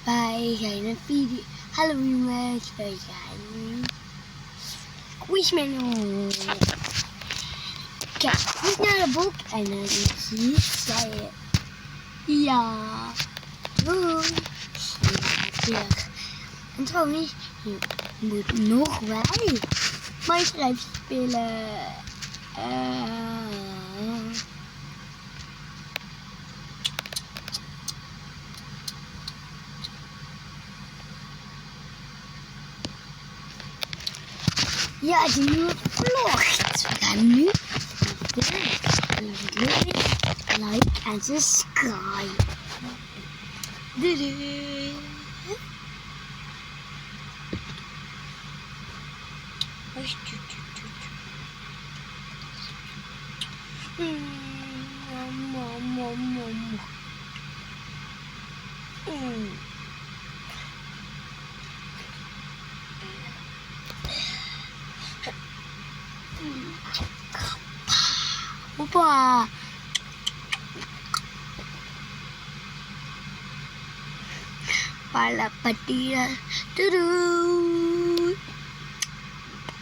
Wij gaan een video. Hallo jongens, wij gaan Squishmallow. Kijk goed naar de boek en dan zie je ja. Doei. Ja. En trouwens, je moet nog bij Minecraft spelen. Ja, die nieuwe vlogt. We gaan nu like en subscribe. Doei doei. Hoppa. Para patira. Tudu.